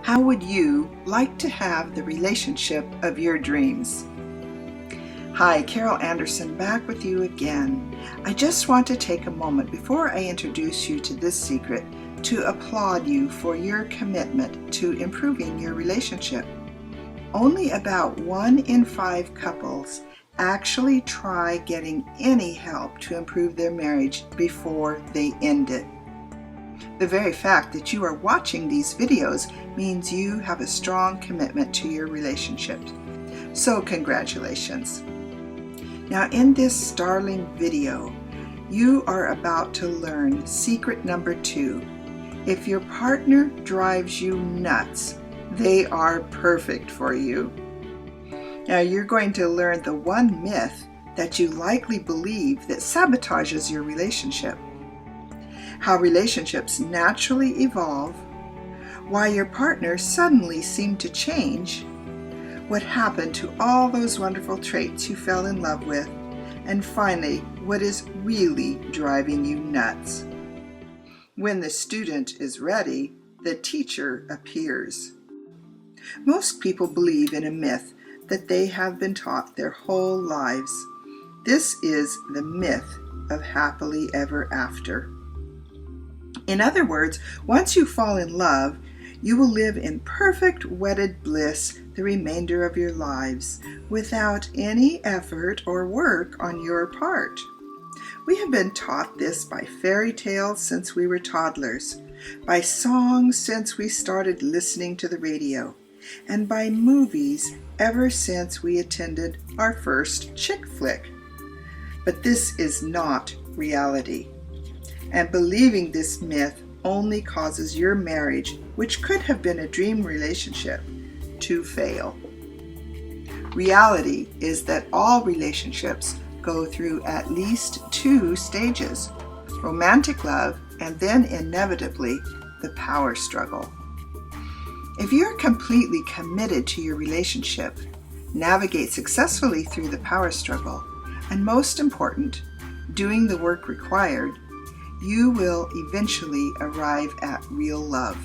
How would you like to have the relationship of your dreams? Hi, Carol Anderson back with you again. I just want to take a moment before I introduce you to this secret to applaud you for your commitment to improving your relationship. Only about 1 in 5 couples actually try getting any help to improve their marriage before they end it. The very fact that you are watching these videos means you have a strong commitment to your relationship. So congratulations. Now in this startling video, you are about to learn secret number 2. If your partner drives you nuts, they are perfect for you. Now you're going to learn the one myth that you likely believe that sabotages your relationship, how relationships naturally evolve, why your partner suddenly seemed to change, what happened to all those wonderful traits you fell in love with, and finally, what is really driving you nuts. When the student is ready, the teacher appears. Most people believe in a myth that they have been taught their whole lives. This is the myth of happily ever after. In other words, once you fall in love, you will live in perfect wedded bliss the remainder of your lives without any effort or work on your part. We have been taught this by fairy tales since we were toddlers, by songs since we started listening to the radio, and by movies ever since we attended our first chick flick. But this is not reality. And believing this myth only causes your marriage, which could have been a dream relationship, to fail. Reality is that all relationships go through at least 2 stages: romantic love and then inevitably the power struggle. If you're completely committed to your relationship, navigate successfully through the power struggle, and most important, doing the work required, you will eventually arrive at real love.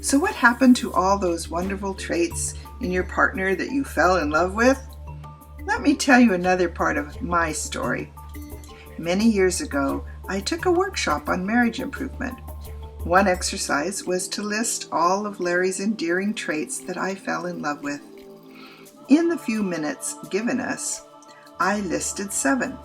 So what happened to all those wonderful traits in your partner that you fell in love with? Let me tell you another part of my story. Many years ago, I took a workshop on marriage improvement. One exercise was to list all of Larry's endearing traits that I fell in love with. In the few minutes given us, I listed 7.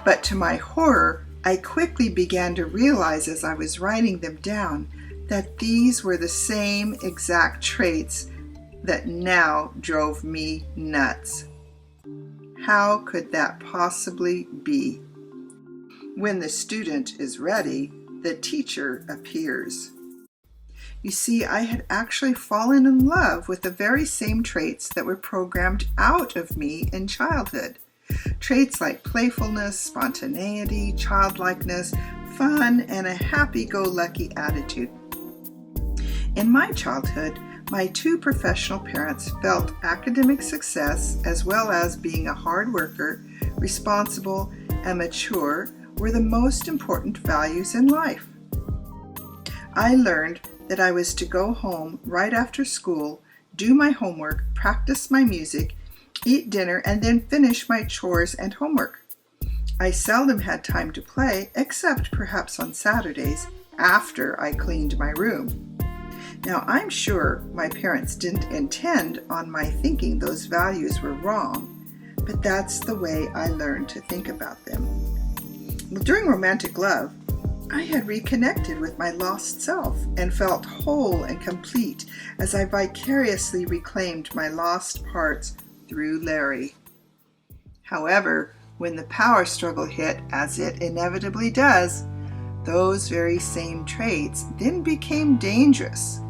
But to my horror, I quickly began to realize as I was writing them down that these were the same exact traits that now drove me nuts. How could that possibly be? When the student is ready, the teacher appears. You see, I had actually fallen in love with the very same traits that were programmed out of me in childhood. Traits like playfulness, spontaneity, childlikeness, fun, and a happy-go-lucky attitude. In my childhood, my 2 professional parents felt academic success as well as being a hard worker, responsible, and mature were the most important values in life. I learned that I was to go home right after school, do my homework, practice my music, eat dinner, and then finish my chores and homework. I seldom had time to play, except perhaps on Saturdays after I cleaned my room. Now, I'm sure my parents didn't intend on my thinking those values were wrong, but that's the way I learned to think about them. During romantic love, I had reconnected with my lost self and felt whole and complete as I vicariously reclaimed my lost parts through Larry. However, when the power struggle hit, as it inevitably does, those very same traits then became dangerous.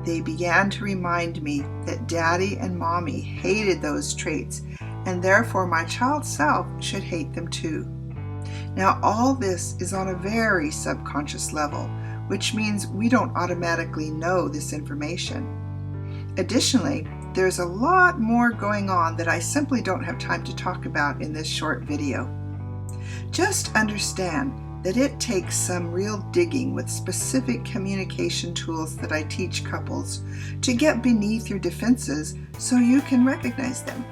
They began to remind me that Daddy and Mommy hated those traits, and therefore my child self should hate them too. Now, all this is on a very subconscious level, which means we don't automatically know this information. Additionally, there's a lot more going on that I simply don't have time to talk about in this short video. Just understand that it takes some real digging with specific communication tools that I teach couples to get beneath your defenses so you can recognize them.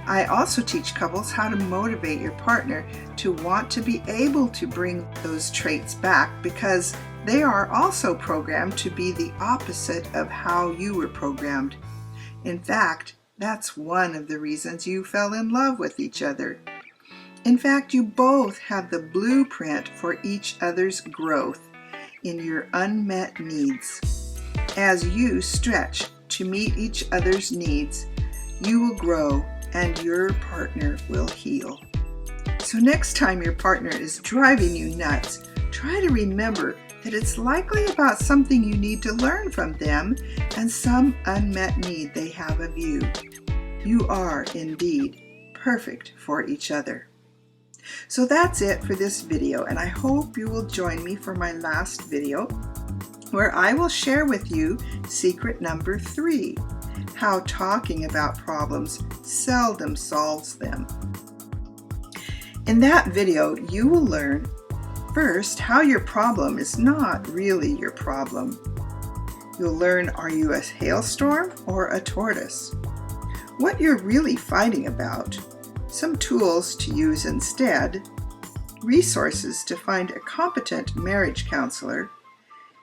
I also teach couples how to motivate your partner to want to be able to bring those traits back, because they are also programmed to be the opposite of how you were programmed. In fact, that's one of the reasons you fell in love with each other. In fact, you both have the blueprint for each other's growth in your unmet needs. As you stretch to meet each other's needs, you will grow and your partner will heal. So next time your partner is driving you nuts, try to remember that it's likely about something you need to learn from them and some unmet need they have of you. You are indeed perfect for each other. So that's it for this video, and I hope you will join me for my last video, where I will share with you secret number 3, how talking about problems seldom solves them. In that video, you will learn first how your problem is not really your problem. You'll learn, are you a hailstorm or a tortoise? What you're really fighting about, some tools to use instead, resources to find a competent marriage counselor,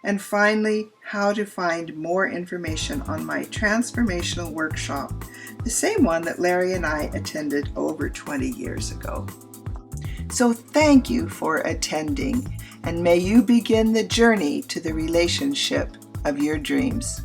and finally, how to find more information on my transformational workshop, the same one that Larry and I attended over 20 years ago. So thank you for attending, and may you begin the journey to the relationship of your dreams.